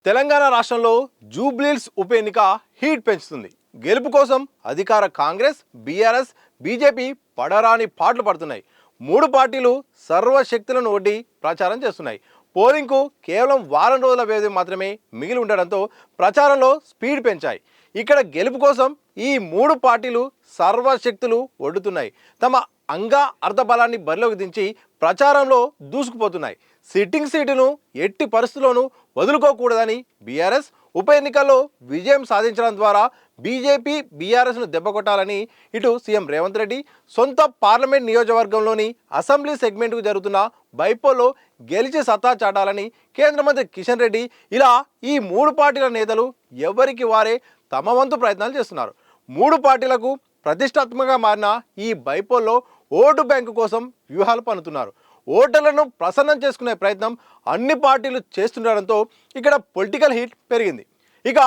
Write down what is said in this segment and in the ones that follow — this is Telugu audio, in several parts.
తెలంగాణ రాష్ట్రంలో జూబ్లీహిల్స్ ఉప ఎన్నిక హీట్ పెంచుతుంది. గెలుపు కోసం అధికార కాంగ్రెస్, బీఆర్ఎస్, బీజేపీ పడరాని పాటలు పడుతున్నాయి. మూడు పార్టీలు సర్వశక్తులను ఒడ్డి ప్రచారం చేస్తున్నాయి. పోలింగ్కు కేవలం వారం రోజుల వ్యవధి మాత్రమే మిగిలి ఉండడంతో ప్రచారంలో స్పీడ్ పెంచాయి. ఇక్కడ గెలుపు కోసం ఈ మూడు పార్టీలు సర్వశక్తులు ఒడ్డుతున్నాయి. తమ అర్ధబలాన్ని బరిలోకి దించి ప్రచారంలో దూసుకుపోతున్నాయి. సిట్టింగ్ సీటును ఎట్టి పరిస్థితుల్లోనూ వదులుకోకూడదని బీఆర్ఎస్ ఉప ఎన్నికల్లో విజయం సాధించడం ద్వారా బీజేపీ బీఆర్ఎస్ను దెబ్బకొట్టాలని ఇటు సీఎం రేవంత్ రెడ్డి సొంత పార్లమెంట్ నియోజకవర్గంలోని అసెంబ్లీ సెగ్మెంట్కు జరుగుతున్న బైపోల్లో గెలిచి సత్తా చాటాలని కేంద్ర మంత్రి కిషన్ రెడ్డి ఇలా ఈ మూడు పార్టీల నేతలు ఎవరికి వారే తమ వంతు ప్రయత్నాలు చేస్తున్నారు. మూడు పార్టీలకు ప్రతిష్టాత్మకంగా మారిన ఈ బైపోల్లో ఓటు బ్యాంకు కోసం వ్యూహాలు పన్నుతున్నారు. ఓటర్లను ప్రసన్నం చేసుకునే ప్రయత్నం అన్ని పార్టీలు చేస్తుండడంతో ఇక్కడ పొలిటికల్ హీట్ పెరిగింది. ఇక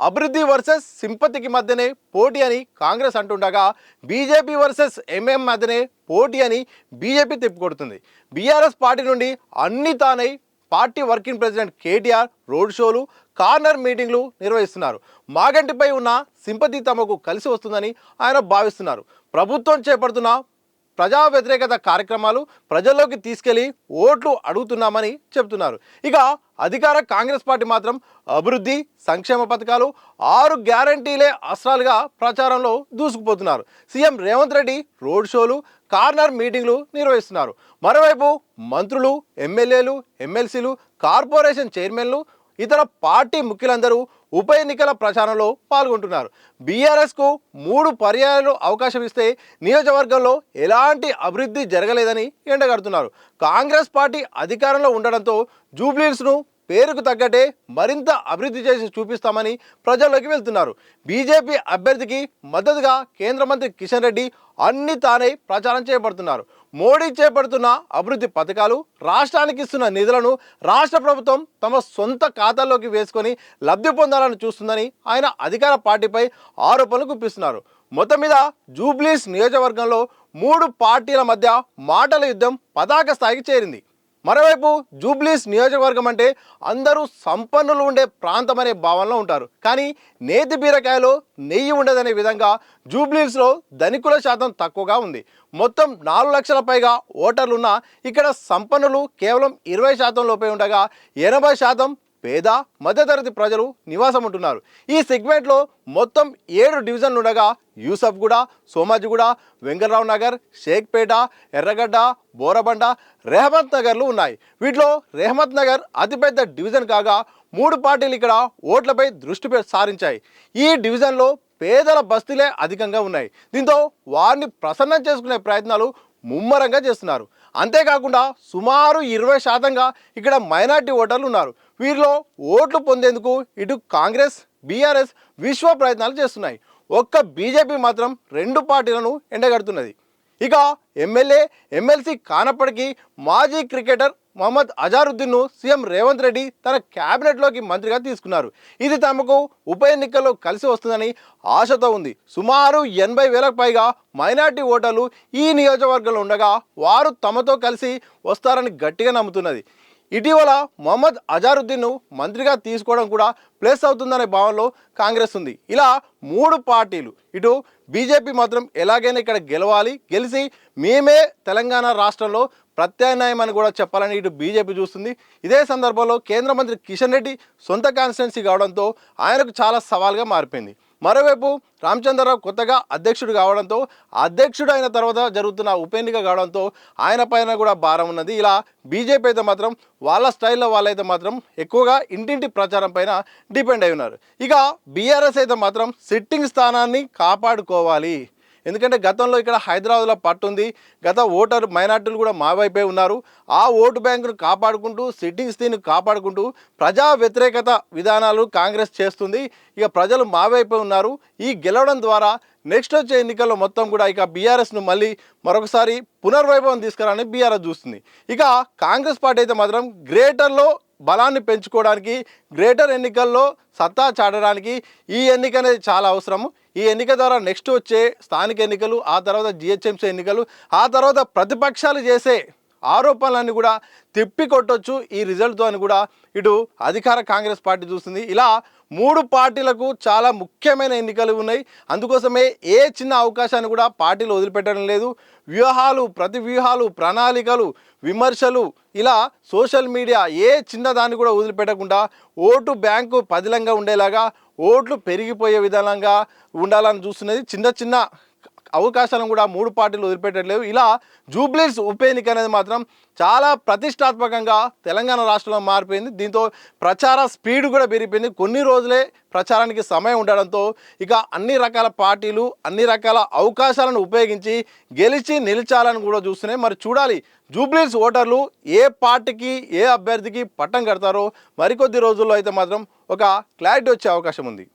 అభివృద్ధి వర్సెస్ సింపతికి మధ్యనే పోటీ అని కాంగ్రెస్ అంటుండగా బీజేపీ వర్సెస్ ఎంఎం మధ్యనే పోటీ అని బీజేపీ తిప్పికొడుతుంది. బీఆర్ఎస్ పార్టీ నుండి అన్ని తానై party working president KTR road షోలు, కార్నర్ మీటింగ్లు నిర్వహిస్తున్నారు. మాగంటిపై ఉన్న సింపతి తమకు కలిసి వస్తుందని ఆయన భావిస్తున్నారు. ప్రభుత్వం చేపడుతున్న ప్రజా వ్యతిరేకత కార్యక్రమాలు ప్రజల్లోకి తీసుకెళ్లి ఓట్లు అడుగుతున్నామని చెబుతున్నారు. ఇక అధికార కాంగ్రెస్ పార్టీ మాత్రం అభివృద్ధి, సంక్షేమ పథకాలు, 6 గ్యారంటీలే అస్త్రాలుగా ప్రచారంలో దూసుకుపోతున్నారు. సీఎం రేవంత్ రెడ్డి రోడ్ షోలు, కార్నర్ మీటింగ్లు నిర్వహిస్తున్నారు. మరోవైపు మంత్రులు, ఎమ్మెల్యేలు, ఎమ్మెల్సీలు, కార్పొరేషన్ చైర్మన్లు, ఇతర పార్టీ ముఖ్యులందరూ ఉప ఎన్నికల ప్రచారంలో పాల్గొంటున్నారు. బీఆర్ఎస్కు 3 పర్యాయాలు అవకాశం ఇస్తే నియోజకవర్గంలో ఎలాంటి అభివృద్ధి జరగలేదని ఎండగడుతున్నారు. కాంగ్రెస్ పార్టీ అధికారంలో ఉండడంతో జూబ్లీహిల్స్ను పేరుకు తగ్గట్టే మరింత అభివృద్ధి చేసి చూపిస్తామని ప్రజల్లోకి వెళ్తున్నారు. బీజేపీ అభ్యర్థికి మద్దతుగా కేంద్ర మంత్రి కిషన్ రెడ్డి అన్ని తానే ప్రచారం చేపడుతున్నారు. మోడీ చేపడుతున్న అభివృద్ధి పథకాలు, రాష్ట్రానికి ఇస్తున్న నిధులను రాష్ట్ర ప్రభుత్వం తమ సొంత ఖాతాల్లోకి వేసుకొని లబ్ధి పొందాలని చూస్తుందని ఆయన అధికార పార్టీపై ఆరోపణలు గుప్పిస్తున్నారు. మొత్తం మీద జూబ్లీహిల్స్ నియోజకవర్గంలో 3 పార్టీల మధ్య మాటల యుద్ధం పతాక స్థాయికి చేరింది. మరోవైపు జూబ్లీహిల్స్ నియోజకవర్గం అంటే అందరూ సంపన్నులు ఉండే ప్రాంతం అనే భావనలో ఉంటారు. కానీ నేతి బీరకాయలో నెయ్యి ఉండదనే విధంగా జూబ్లీహిల్స్లో ధనికుల శాతం తక్కువగా ఉంది. మొత్తం 4 లక్షల పైగా ఓటర్లున్న ఇక్కడ సంపన్నులు కేవలం 20% లోపే ఉండగా 80% పేద మధ్యతరగతి ప్రజలు నివాసం ఉంటున్నారు. ఈ సెగ్మెంట్లో మొత్తం 7 డివిజన్లు ఉండగా యూసఫ్గూడ, సోమాజిగూడ, వెంకట్రావు నగర్, షేక్పేట, ఎర్రగడ్డ, బోరబండ, రెహమత్ నగర్లు ఉన్నాయి. వీటిలో రెహమత్ నగర్ అతిపెద్ద డివిజన్ కాగా 3 పార్టీలు ఇక్కడ ఓట్లపై దృష్టి సారించాయి. ఈ డివిజన్లో పేదల బస్తీలే అధికంగా ఉన్నాయి. దీంతో వారిని ప్రసన్నం చేసుకునే ప్రయత్నాలు ముమ్మరంగా చేస్తున్నారు. అంతేకాకుండా సుమారు 20% ఇక్కడ మైనార్టీ ఓటర్లు ఉన్నారు. వీరిలో ఓట్లు పొందేందుకు ఇటు కాంగ్రెస్, బీఆర్ఎస్ విశ్వ ప్రయత్నాలు చేస్తున్నాయి. ఒక్క బీజేపీ మాత్రం 2 పార్టీలను ఎండగడుతున్నది. ఇక ఎమ్మెల్యే, ఎమ్మెల్సీ కానప్పటికీ మాజీ క్రికెటర్ మహమ్మద్ అజారుద్దీన్ను సీఎం రేవంత్ రెడ్డి తన క్యాబినెట్లోకి మంత్రిగా తీసుకున్నారు. ఇది తమకు ఉప ఎన్నికల్లో కలిసి వస్తుందని ఆశతో ఉంది. సుమారు 80,000కు పైగా మైనార్టీ ఓటర్లు ఈ నియోజకవర్గంలో ఉండగా వారు తమతో కలిసి వస్తారని గట్టిగా నమ్ముతున్నది. ఇటీవల మహమ్మద్ అజారుద్దీన్ను మంత్రిగా తీసుకోవడం కూడా ప్లస్ అవుతుందనే భావనలో కాంగ్రెస్ ఉంది. ఇలా 3 పార్టీలు, ఇటు బీజేపీ మాత్రం ఎలాగైనా ఇక్కడ గెలవాలి, గెలిచి మేమే తెలంగాణ రాష్ట్రంలో ప్రత్యామ్నాయం అని కూడా చెప్పాలని ఇటు బీజేపీ చూస్తుంది. ఇదే సందర్భంలో కేంద్ర మంత్రి కిషన్ రెడ్డి సొంత కాన్స్టిట్యున్సీ కావడంతో ఆయనకు చాలా సవాల్గా మారిపోయింది. మరోవైపు రామచంద్రరావు కొత్తగా అధ్యక్షుడు కావడంతో, అధ్యక్షుడు అయిన తర్వాత జరుగుతున్న ఉప ఎన్నిక కావడంతో ఆయన పైన కూడా భారం ఉన్నది. ఇలా బీజేపీ అయితే మాత్రం వాళ్ళ స్టైల్లో వాళ్ళైతే మాత్రం ఎక్కువగా ఇంటింటి ప్రచారం పైన డిపెండ్ అయి ఉన్నారు. ఇక బీఆర్ఎస్ అయితే మాత్రం సిట్టింగ్ స్థానాన్ని కాపాడుకోవాలి. ఎందుకంటే గతంలో ఇక్కడ హైదరాబాద్లో పట్టుంది. గత ఓటర్ మైనార్టీలు కూడా మా వైపే ఉన్నారు. ఆ ఓటు బ్యాంకును కాపాడుకుంటూ, సిట్టింగ్ స్థితిని కాపాడుకుంటూ ప్రజా వ్యతిరేకత విధానాలు కాంగ్రెస్ చేస్తుంది. ఇక ప్రజలు మా వైపే ఉన్నారు. ఈ గెలవడం ద్వారా నెక్స్ట్ వచ్చే ఎన్నికల్లో మొత్తం కూడా ఇక బీఆర్ఎస్ను మళ్ళీ మరొకసారి పునర్వైభవం తీసుకురాని బీఆర్ఎస్ చూస్తుంది. ఇక కాంగ్రెస్ పార్టీ అయితే మాత్రం గ్రేటర్లో బలాన్ని పెంచుకోవడానికి, గ్రేటర్ ఎన్నికల్లో సత్తా చాటడానికి ఈ ఎన్నిక అనేది చాలా అవసరము. ఈ ఎన్నిక ద్వారా నెక్స్ట్ వచ్చే స్థానిక ఎన్నికలు, ఆ తర్వాత జిహెచ్ఎంసీ ఎన్నికలు, ఆ తర్వాత ప్రతిపక్షాలు చేసే ఆరోపణలన్నీ కూడా తిప్పికొట్టొచ్చు ఈ రిజల్ట్తో అని కూడా ఇటు అధికార కాంగ్రెస్ పార్టీ చూస్తుంది. ఇలా మూడు పార్టీలకు చాలా ముఖ్యమైన ఎన్నికలు ఉన్నాయి. అందుకోసమే ఏ చిన్న అవకాశాన్ని కూడా పార్టీలు వదిలిపెట్టడం లేదు. వ్యూహాలు, ప్రతి వ్యూహాలు, ప్రణాళికలు, విమర్శలు, ఇలా సోషల్ మీడియా ఏ చిన్న దాన్ని కూడా వదిలిపెట్టకుండా ఓటు బ్యాంకు పదిలంగా ఉండేలాగా, ఓట్లు పెరిగిపోయే విధానంగా ఉండాలని చూస్తున్నది. చిన్న చిన్న అవకాశాలను కూడా మూడు పార్టీలు వదిలిపెట్టట్లేవు. ఇలా జూబ్లీహిల్స్ ఉప ఎన్నిక అనేది మాత్రం చాలా ప్రతిష్టాత్మకంగా తెలంగాణ రాష్ట్రంలో మారిపోయింది. దీంతో ప్రచార స్పీడ్ కూడా పెరిగిపోయింది. కొన్ని రోజులే ప్రచారానికి సమయం ఉండడంతో ఇక అన్ని రకాల పార్టీలు అన్ని రకాల అవకాశాలను ఉపయోగించి గెలిచి నిలిచాలని కూడా చూస్తున్నాయి. మరి చూడాలి జూబ్లీహిల్స్ ఓటర్లు ఏ పార్టీకి ఏ అభ్యర్థికి పట్టం కడతారో. మరికొద్ది రోజుల్లో అయితే మాత్రం ఒక క్లారిటీ వచ్చే అవకాశం ఉంది.